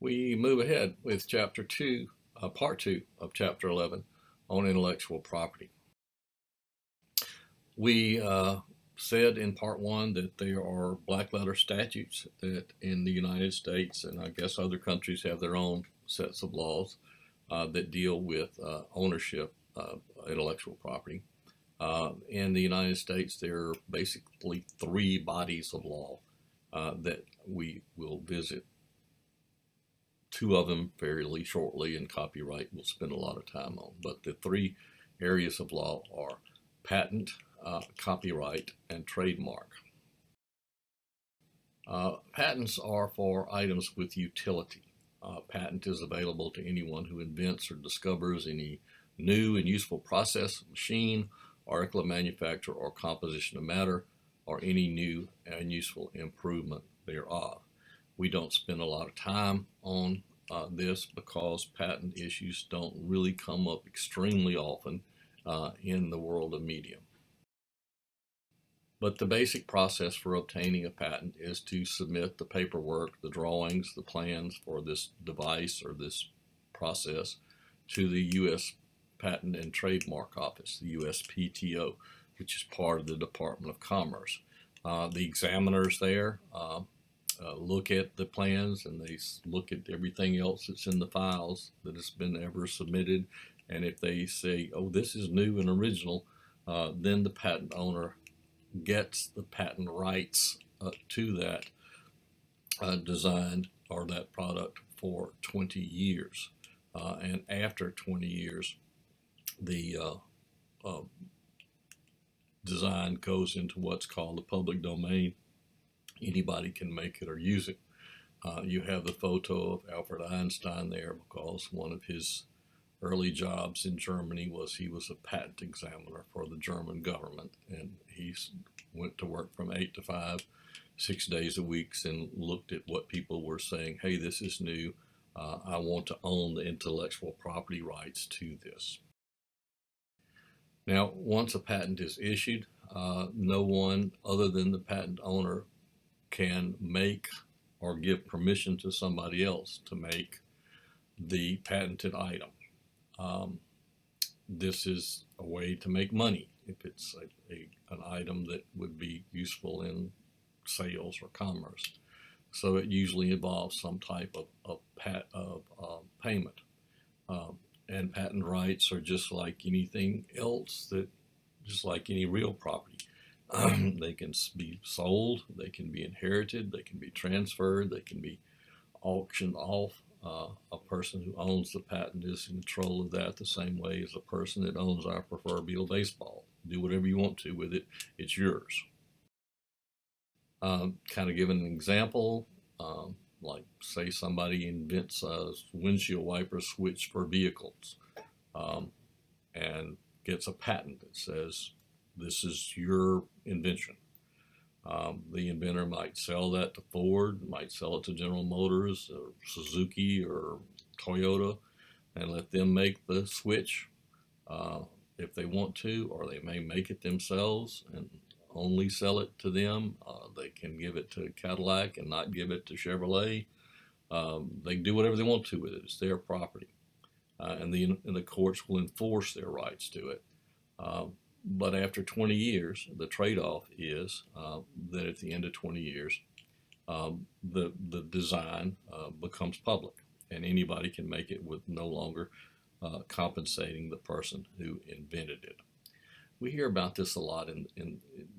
We move ahead with Chapter 2, Part 2 of Chapter 11 on intellectual property. We said in Part 1 that there are black letter statutes that in the United States, and I guess other countries have their own sets of laws that deal with ownership of intellectual property. In the United States, there are basically three bodies of law that we will visit. Two of them fairly shortly, and copyright we'll spend a lot of time on. But the three areas of law are patent, copyright, and trademark. Patents are for items with utility. Patent is available to anyone who invents or discovers any new and useful process, machine, article of manufacture, or composition of matter, or any new and useful improvement thereof. We don't spend a lot of time on this because patent issues don't really come up extremely often in the world of media. But the basic process for obtaining a patent is to submit the paperwork, the drawings, the plans for this device or this process to the U.S. Patent and Trademark Office, the USPTO, which is part of the Department of Commerce. The examiners there look at the plans, and they look at everything else that's in the files that has been ever submitted. And if they say, oh, this is new and original, then the patent owner gets the patent rights to that design or that product for 20 years. And after 20 years, the design goes into what's called the public domain. Anybody can make it or use it. You have the photo of Albert Einstein there because one of his early jobs in Germany was he was a patent examiner for the German government, and he went to work from 8 to 5, 6 days a week, and looked at what people were saying. Hey, this is new. I want to own the intellectual property rights to this. Now, once a patent is issued, no one other than the patent owner can make or give permission to somebody else to make the patented item. This is a way to make money if it's an item that would be useful in sales or commerce. So it usually involves some type of payment. And patent rights are just like anything else, just like any real property. They can be sold, they can be inherited, they can be transferred, they can be auctioned off. A person who owns the patent is in control of that the same way as a person that owns our proverbial baseball. Do whatever you want to with it, it's yours. Kind of giving an example, like say somebody invents a windshield wiper switch for vehicles and gets a patent that says this is your invention. The inventor might sell that to Ford, might sell it to General Motors or Suzuki or Toyota and let them make the switch if they want to, or they may make it themselves and only sell it to them. They can give it to Cadillac and not give it to Chevrolet. They can do whatever they want to with it. It's their property. And the courts will enforce their rights to it. But after 20 years, the trade-off is that at the end of 20 years, the design becomes public, and anybody can make it with no longer compensating the person who invented it. We hear about this a lot,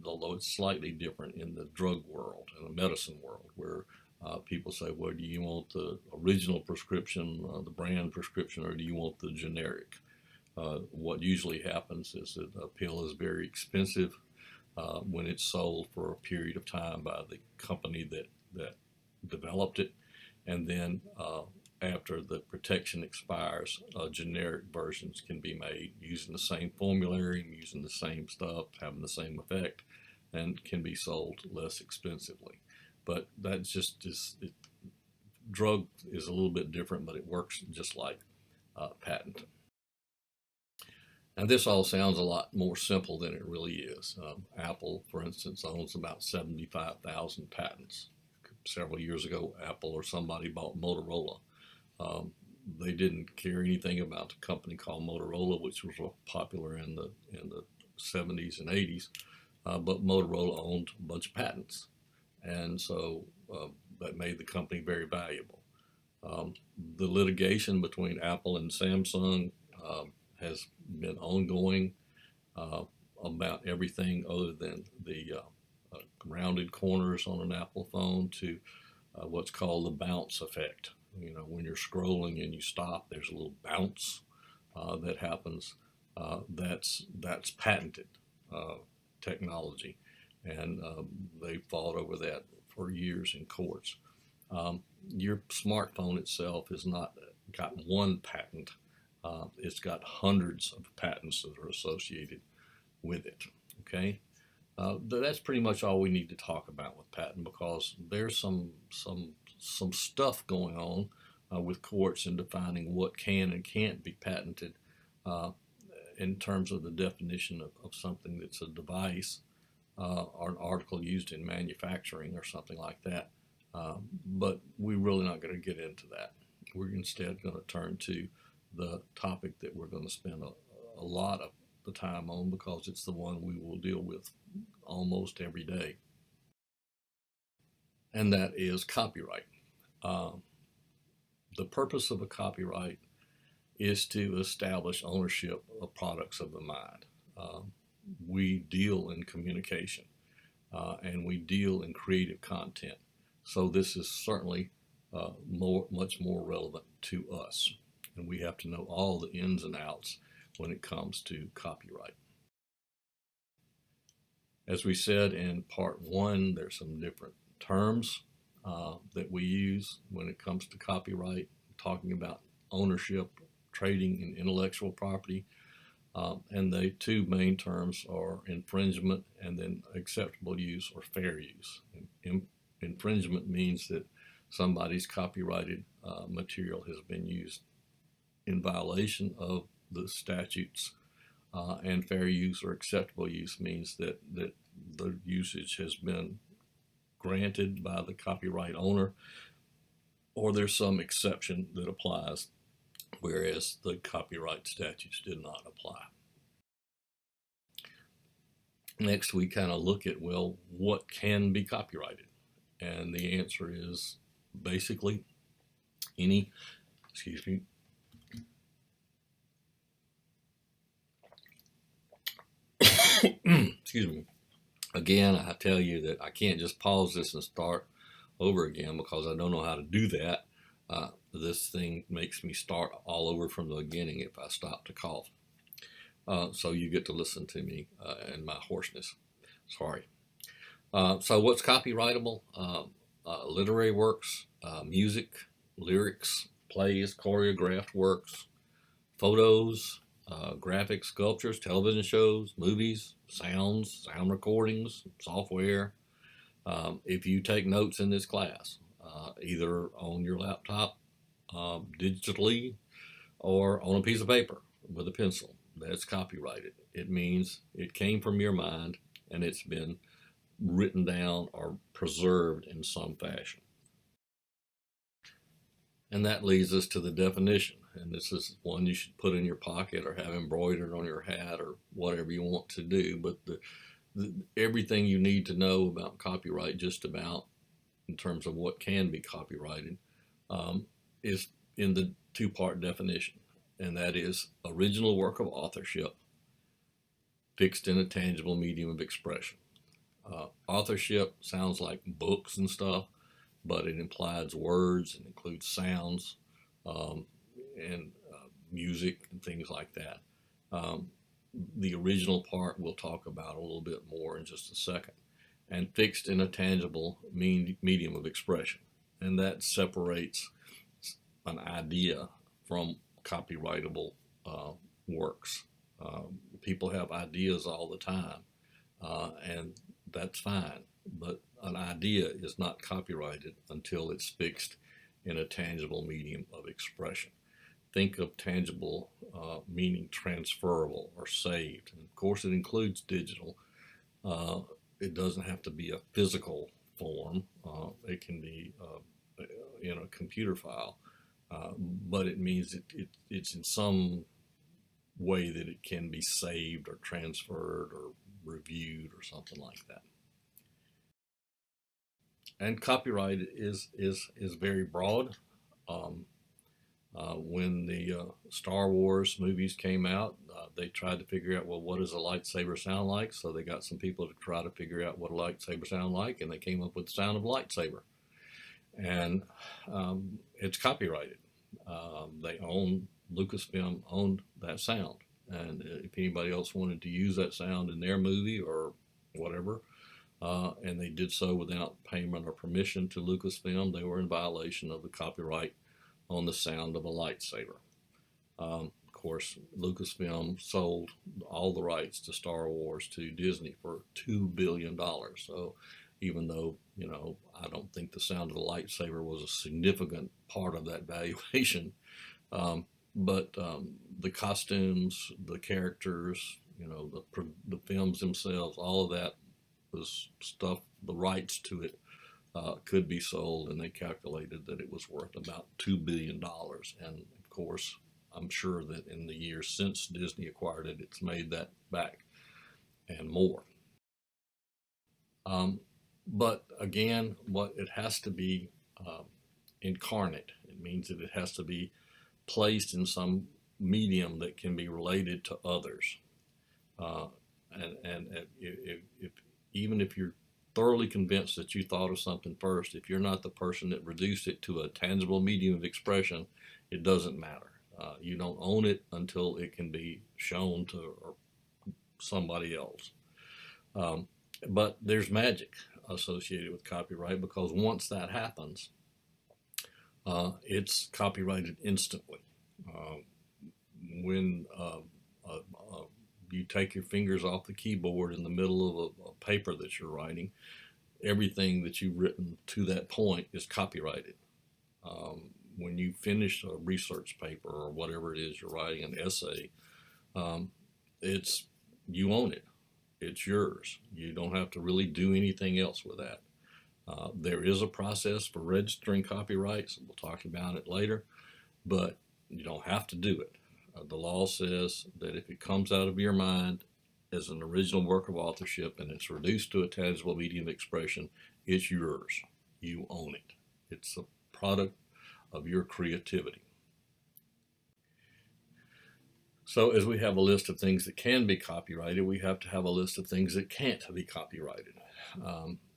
although it's slightly different in the drug world and the medicine world, where people say, well, do you want the original prescription, the brand prescription, or do you want the generic? What usually happens is that a pill is very expensive when it's sold for a period of time by the company that developed it, and then after the protection expires, generic versions can be made using the same formulary, using the same stuff, having the same effect, and can be sold less expensively. But that's just drug is a little bit different, but it works just like patent. Now, this all sounds a lot more simple than it really is. Apple, for instance, owns about 75,000 patents. Several years ago, Apple or somebody bought Motorola They didn't care anything about the company called Motorola, which was popular in the 70s and 80s. But Motorola owned a bunch of patents, and so that made the company very valuable. Um, the litigation between Apple and Samsung has been ongoing uh, about everything other than the rounded corners on an Apple phone to what's called the bounce effect. You know, when you're scrolling and you stop, there's a little bounce that happens. That's patented technology, and they fought over that for years in courts. Your smartphone itself has not got one patent. It's got hundreds of patents that are associated with it. Okay, that's pretty much all we need to talk about with patent, because there's some stuff going on with courts in defining what can and can't be patented uh, in terms of the definition of something that's a device or an article used in manufacturing or something like that. But we're really not going to get into that. We're instead going to turn to the topic that we're going to spend a lot of the time on, because it's the one we will deal with almost every day, and that is copyright. Um, the purpose of a copyright is to establish ownership of products of the mind. We deal in communication and we deal in creative content. So this is certainly much more relevant to us. And we have to know all the ins and outs when it comes to copyright. As we said in part one, there's some different terms that we use when it comes to copyright, talking about ownership, trading in intellectual property. And the two main terms are infringement and then acceptable use or fair use. Infringement means that somebody's copyrighted material has been used in violation of the statutes, and fair use or acceptable use means that the usage has been granted by the copyright owner, or there's some exception that applies, whereas the copyright statutes did not apply. Next, we kind of look at, well, what can be copyrighted? And the answer is basically any, excuse me, excuse me. Again, I tell you that I can't just pause this and start over again because I don't know how to do that. This thing makes me start all over from the beginning if I stop to cough. So you get to listen to me and my hoarseness. Sorry. So what's copyrightable? Literary works, music, lyrics, plays, choreographed works, photos, graphics, sculptures, television shows, movies, sounds, sound recordings, software. If you take notes in this class, either on your laptop, digitally, or on a piece of paper with a pencil, that's copyrighted. It means it came from your mind and it's been written down or preserved in some fashion. And that leads us to the definition. And this is one you should put in your pocket or have embroidered on your hat or whatever you want to do. But everything you need to know about copyright, just about in terms of what can be copyrighted, is in the two-part definition. And that is original work of authorship fixed in a tangible medium of expression. Authorship sounds like books and stuff, but it implies words and includes sounds and music and things like that. The original part we'll talk about a little bit more in just a second. And fixed in a tangible medium of expression. And that separates an idea from copyrightable works. People have ideas all the time, and that's fine. But an idea is not copyrighted until it's fixed in a tangible medium of expression. Think of tangible meaning transferable or saved. And of course, it includes digital. It doesn't have to be a physical form. It can be in a computer file. but it means it's in some way that it can be saved or transferred or reviewed or something like that. And copyright is very broad. Um, when the Star Wars movies came out, they tried to figure out, well, what does a lightsaber sound like? So they got some people to try to figure out what a lightsaber sound like, and they came up with the sound of a lightsaber. And it's copyrighted. They own Lucasfilm owned that sound, and if anybody else wanted to use that sound in their movie or whatever, and they did so without payment or permission to Lucasfilm, they were in violation of the copyright on the sound of a lightsaber. Of course, Lucasfilm sold all the rights to Star Wars to Disney for $2 billion. So even though, I don't think the sound of the lightsaber was a significant part of that valuation, but the costumes, the characters, the films themselves, all of that was stuff, the rights to it could be sold, and they calculated that it was worth about $2 billion. And of course, I'm sure that in the years since Disney acquired it, it's made that back and more. But again, what it has to be incarnate. It means that it has to be placed in some medium that can be related to others. Uh, and if even if you're thoroughly convinced that you thought of something first, if you're not the person that reduced it to a tangible medium of expression, it doesn't matter. You don't own it until it can be shown to somebody else. But there's magic associated with copyright, because once that happens, it's copyrighted instantly. When you take your fingers off the keyboard in the middle of a paper that you're writing, everything that you've written to that point is copyrighted. When you finish a research paper or whatever it is you're writing, an essay, it's you own it. It's yours. You don't have to really do anything else with that. There is a process for registering copyrights. We'll talk about it later, but you don't have to do it. The law says that if it comes out of your mind as an original work of authorship and it's reduced to a tangible medium of expression, it's yours. You own it. It's a product of your creativity. So as we have a list of things that can be copyrighted, we have to have a list of things that can't be copyrighted.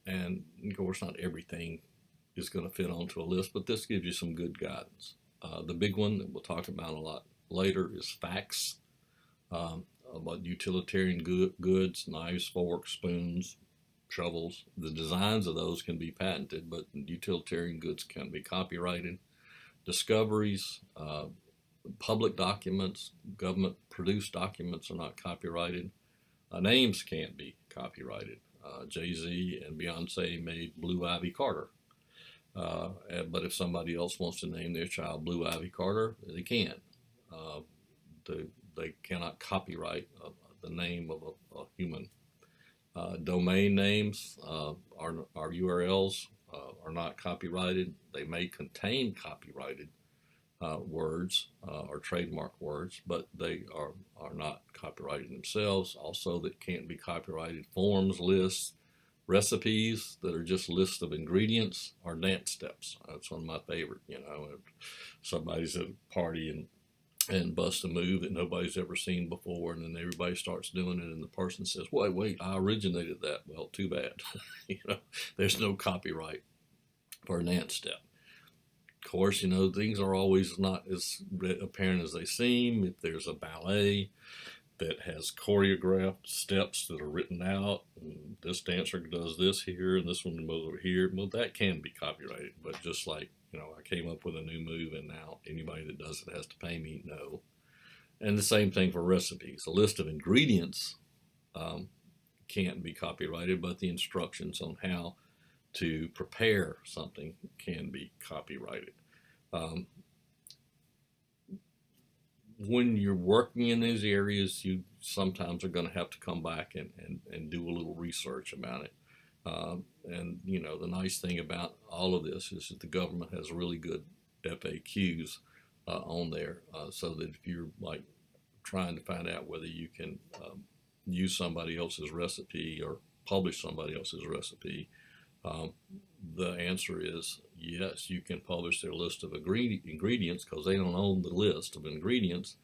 And of course, not everything is going to fit onto a list, but this gives you some good guidance. The big one that we'll talk about a lot later is facts, about utilitarian goods, knives, forks, spoons, shovels. The designs of those can be patented, but utilitarian goods can be copyrighted. Discoveries, public documents, government produced documents are not copyrighted. Names can't be copyrighted. Jay-Z and Beyonce made Blue Ivy Carter. But if somebody else wants to name their child Blue Ivy Carter, they can. They cannot copyright the name of a human. Domain names, our URLs are not copyrighted. They may contain copyrighted words or trademark words, but they are not copyrighted themselves. Also, that can't be copyrighted forms, lists, recipes that are just lists of ingredients, or dance steps. That's one of my favorite. If somebody's at a party and bust a move that nobody's ever seen before, and then everybody starts doing it, and the person says, wait, I originated that. Well, too bad. There's no copyright for a dance step. Of course, things are always not as apparent as they seem. If there's a ballet that has choreographed steps that are written out, and this dancer does this here, and this one goes over here, well, that can be copyrighted. But just like, I came up with a new move, and now anybody that does it has to pay me, no. And the same thing for recipes. A list of ingredients can't be copyrighted, but the instructions on how to prepare something can be copyrighted. When you're working in these areas, you sometimes are going to have to come back and do a little research about it. And the nice thing about all of this is that the government has really good FAQs on there, so that if you're like trying to find out whether you can use somebody else's recipe or publish somebody else's recipe, um, the answer is yes, you can publish their list of ingredients because they don't own the list of ingredients,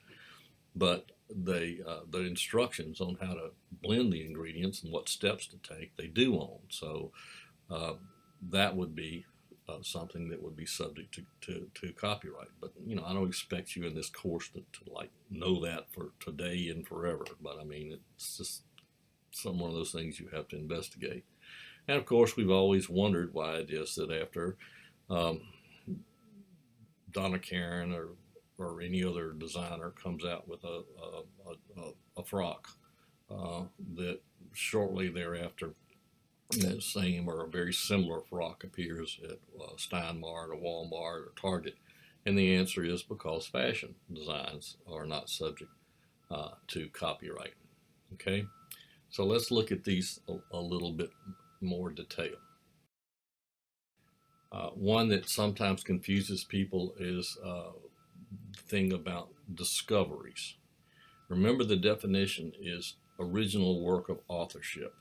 but the instructions on how to blend the ingredients and what steps to take, they do own. So uh, that would be something that would be subject to copyright. But you know, I don't expect you in this course to like know that for today and forever. But I mean, it's just one of those things you have to investigate. And of course, we've always wondered why it is that after um, Donna Karen or any other designer comes out with a frock, that shortly thereafter that same or a very similar frock appears at Steinmart or Walmart or Target. And the answer is because fashion designs are not subject to copyright. Okay, so let's look at these a little bit more detail. One that sometimes confuses people is the thing about discoveries. Remember, the definition is original work of authorship.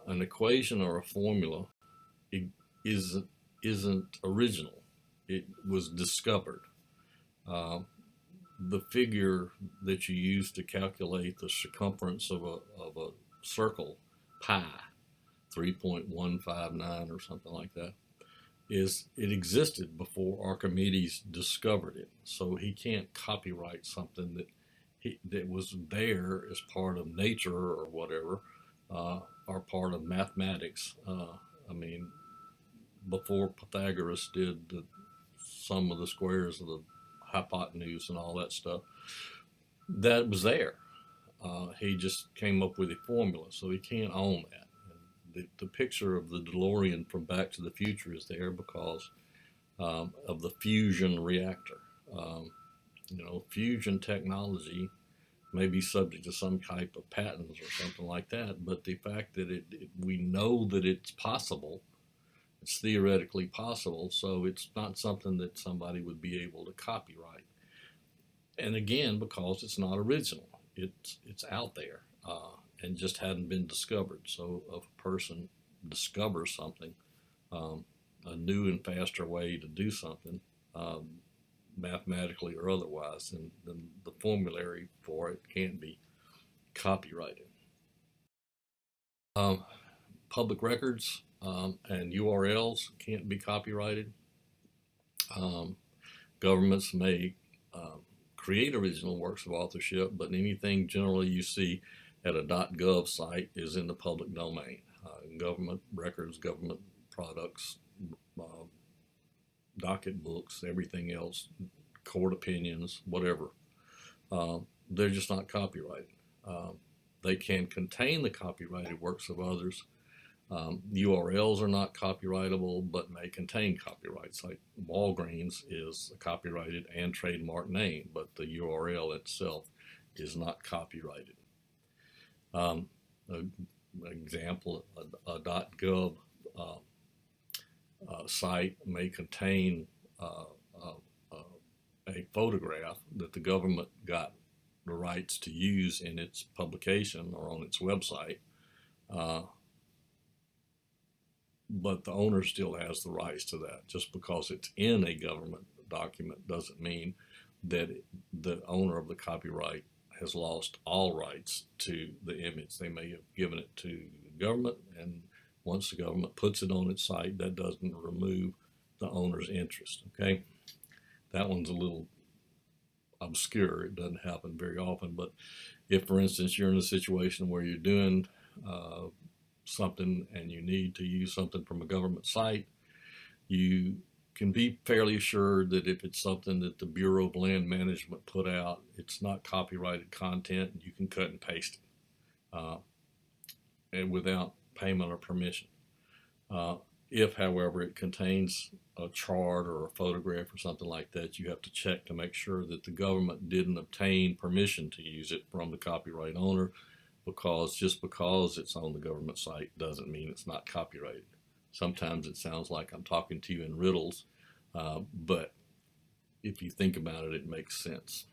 An equation or a formula isn't original. It was discovered. Uh, the figure that you use to calculate the circumference of a circle, pi, 3.159 or something like that, it existed before Archimedes discovered it. So he can't copyright something that was there as part of nature or whatever, or part of mathematics. I mean, before Pythagoras did the sum of the squares of the hypotenuse and all that stuff, that was there. He just came up with a formula, so he can't own that. The picture of the DeLorean from Back to the Future is there because of the fusion reactor. You know, fusion technology may be subject to some type of patents or something like that, but the fact that we know that it's possible, it's theoretically possible, so it's not something that somebody would be able to copyright. And again, because it's not original, it's out there and just hadn't been discovered. So if a person discovers something, a new and faster way to do something, mathematically or otherwise, then the formulary for it can't be copyrighted. Um, Public records and URLs can't be copyrighted. Um, Governments may create original works of authorship, but anything generally you see at a .gov site is in the public domain. Government records, government products, docket books, everything else, court opinions, whatever, they're just not copyrighted. They can contain the copyrighted works of others. URLs are not copyrightable, but may contain copyrights. Like Walgreens is a copyrighted and trademark name, but the URL itself is not copyrighted. An example, a .gov site may contain a photograph that the government got the rights to use in its publication or on its website, but the owner still has the rights to that. Just because it's in a government document doesn't mean that the owner of the copyright has lost all rights to the image. They may have given it to the government, and once the government puts it on its site, that doesn't remove the owner's interest. Okay, that one's a little obscure. It doesn't happen very often, but if, for instance, you're in a situation where you're doing something and you need to use something from a government site, you can be fairly assured that if it's something that the Bureau of Land Management put out, it's not copyrighted content, and you can cut and paste it and without payment or permission. If, however, it contains a chart or a photograph or something like that, you have to check to make sure that the government didn't obtain permission to use it from the copyright owner, because just because it's on the government site doesn't mean it's not copyrighted. Sometimes it sounds like I'm talking to you in riddles, but if you think about it, it makes sense.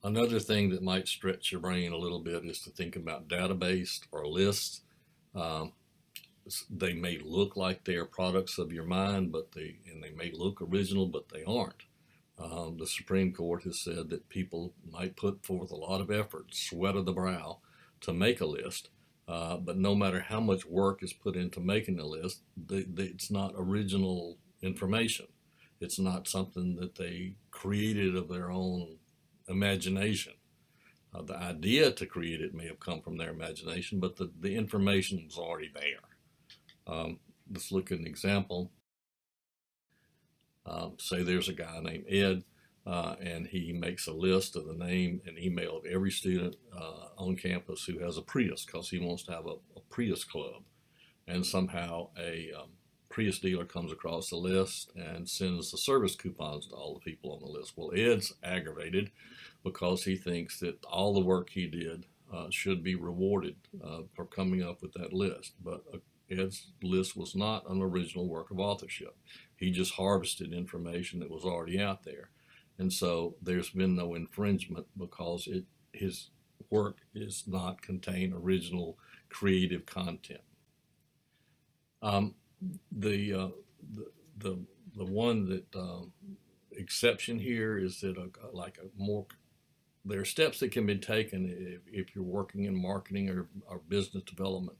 Another thing that might stretch your brain a little bit is to think about database or lists. Um, they may look like they are products of your mind, and they may look original, but they aren't. The Supreme Court has said that people might put forth a lot of effort, sweat of the brow, to make a list, but no matter how much work is put into making a list, it's not original information. It's not something that they created of their own imagination. The idea to create it may have come from their imagination, but the information was already there. Let's look at an example. Say there's a guy named Ed, and he makes a list of the name and email of every student on campus who has a Prius, because he wants to have a Prius club. And somehow a Prius dealer comes across the list and sends the service coupons to all the people on the list. Well, Ed's aggravated because he thinks that all the work he did should be rewarded for coming up with that list. But Ed's list was not an original work of authorship. He just harvested information that was already out there. And so there's been no infringement because his work does not contain original creative content. The one that exception here is that there are steps that can be taken if you're working in marketing or business development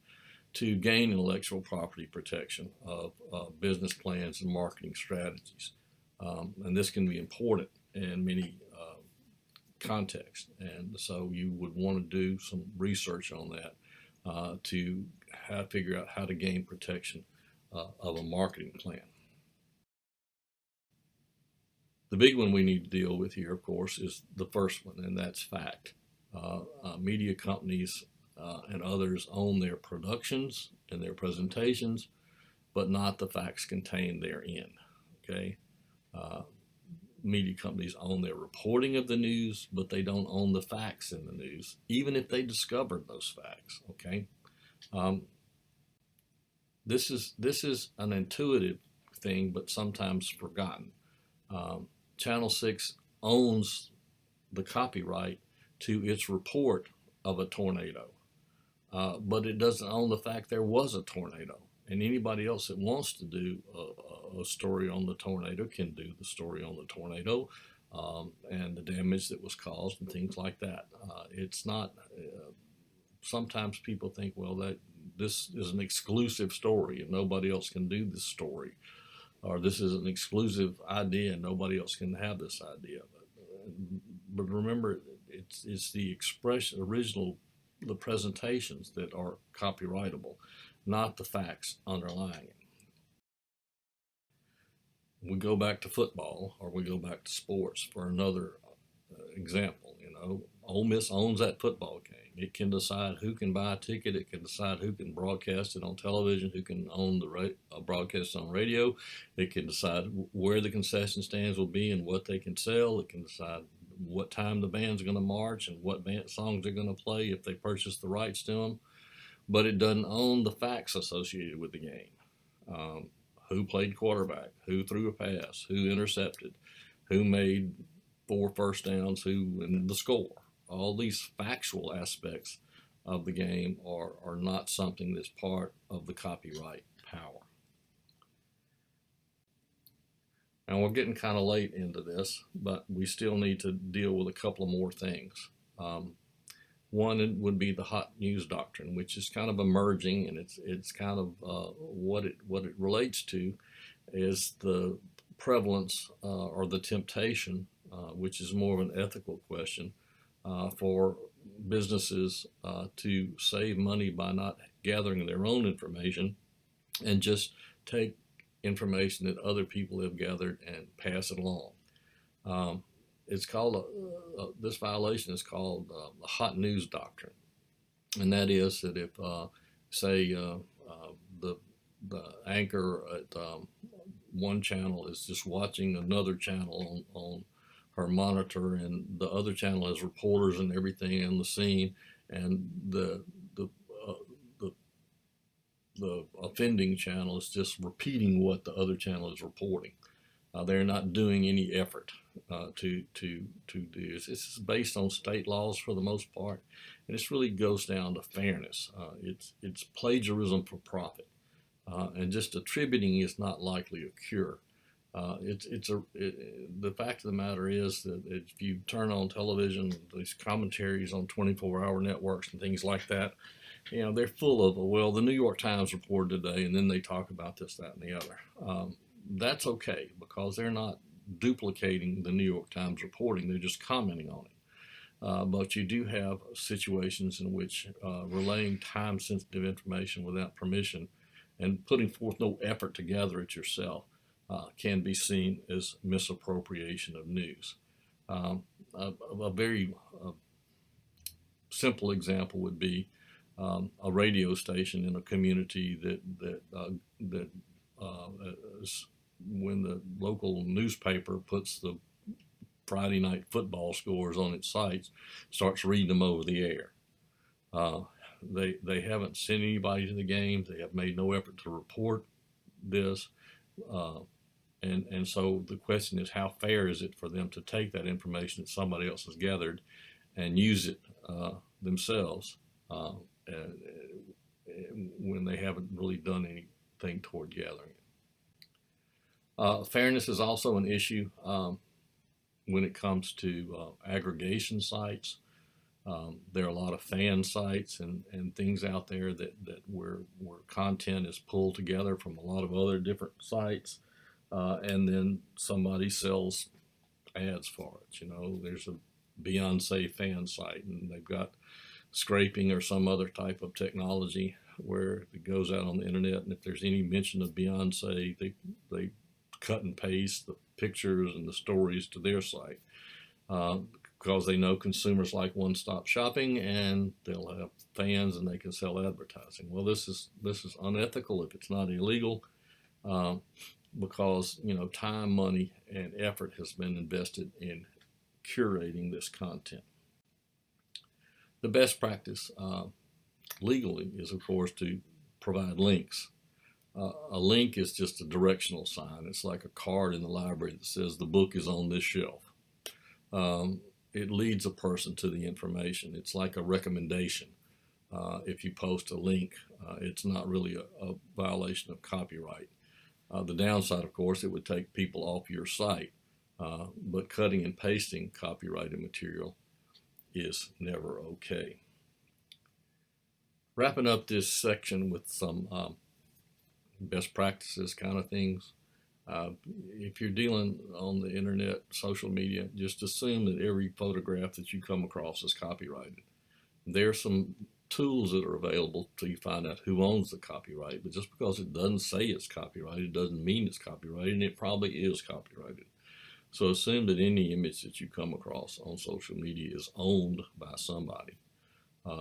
to gain intellectual property protection of business plans and marketing strategies. And this can be important in many contexts. And so you would want to do some research on that to figure out how to gain protection of a marketing plan. The big one we need to deal with here, of course, is the first one, and that's fact. Media companies and others own their productions and their presentations, but not the facts contained therein. Okay, media companies own their reporting of the news, but they don't own the facts in the news, even if they discovered those facts. Okay, this is an intuitive thing, but sometimes forgotten. Channel 6 owns the copyright to its report of a tornado, but it doesn't own the fact there was a tornado. And anybody else that wants to do a story on the tornado can do the story on the tornado and the damage that was caused and things like that. It's not. Sometimes people think, well, that this is an exclusive story and nobody else can do this story, or this is an exclusive idea and nobody else can have this idea. But remember, it's the the presentations that are copyrightable, not the facts underlying it. We go back to football, or we go back to sports for another example. Ole Miss owns that football game. It can decide who can buy a ticket. It can decide who can broadcast it on television, who can own the broadcast on radio. It can decide where the concession stands will be and what they can sell. It can decide what time the band's going to march and what songs they're going to play if they purchase the rights to them. But it doesn't own the facts associated with the game. Who played quarterback, who threw a pass, who intercepted, who made 4 first downs, and the score. All these factual aspects of the game are not something that's part of the copyright power. And we're getting kind of late into this, but we still need to deal with a couple of more things. One would be the hot news doctrine, which is kind of emerging, and it's kind of what it relates to is the prevalence or the temptation, which is more of an ethical question, for businesses to save money by not gathering their own information and just take information that other people have gathered and pass it along. It's called this violation is called the hot news doctrine, and that is that if say the anchor at one channel is just watching another channel on her monitor, and the other channel has reporters and everything on the scene, and the offending channel is just repeating what the other channel is reporting. They're not doing any effort to do this. This is based on state laws for the most part, and this really goes down to fairness. It's plagiarism for profit, and just attributing is not likely a cure. The fact of the matter is that if you turn on television, these commentaries on 24-hour networks and things like that, they're full of, well, the New York Times reported today, and then they talk about this, that, and the other. That's okay because they're not duplicating the New York Times reporting, they're just commenting on it. But you do have situations in which relaying time sensitive information without permission and putting forth no effort to gather it yourself can be seen as misappropriation of news. A very simple example would be a radio station in a community that when the local newspaper puts the Friday night football scores on its sites, starts reading them over the air. They haven't sent anybody to the games. They have made no effort to report this. And so the question is, how fair is it for them to take that information that somebody else has gathered and use it themselves when they haven't really done anything toward gathering it? Fairness is also an issue when it comes to aggregation sites. There are a lot of fan sites and things out there that where content is pulled together from a lot of other different sites, and then somebody sells ads for it. There's a Beyonce fan site, and they've got scraping or some other type of technology where it goes out on the internet, and if there's any mention of Beyonce, they cut and paste the pictures and the stories to their site. Because they know consumers like one-stop shopping, and they'll have fans and they can sell advertising. Well, this is unethical if it's not illegal, because time, money, and effort has been invested in curating this content. The best practice legally is, of course, to provide links. A link is just a directional sign. It's like a card in the library that says the book is on this shelf. It leads a person to the information. It's like a recommendation. If you post a link, it's not really a violation of copyright. The downside, of course, it would take people off your site, but cutting and pasting copyrighted material is never okay. Wrapping up this section with some best practices kind of things. If you're dealing on the internet, social media, just assume that every photograph that you come across is copyrighted. There are some tools that are available to find out who owns the copyright, but just because it doesn't say it's copyrighted doesn't mean it's copyrighted, and it probably is copyrighted. So assume that any image that you come across on social media is owned by somebody.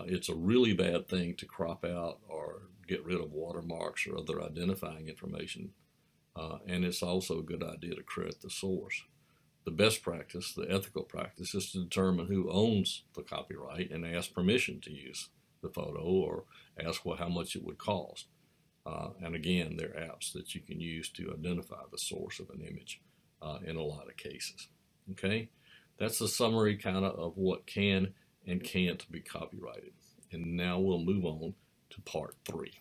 It's a really bad thing to crop out or get rid of watermarks or other identifying information. And it's also a good idea to credit the source. The best practice, the ethical practice, is to determine who owns the copyright and ask permission to use the photo, or ask how much it would cost. And again, there are apps that you can use to identify the source of an image in a lot of cases. Okay, that's a summary kind of what can and can't be copyrighted. And now we'll move on to part 3.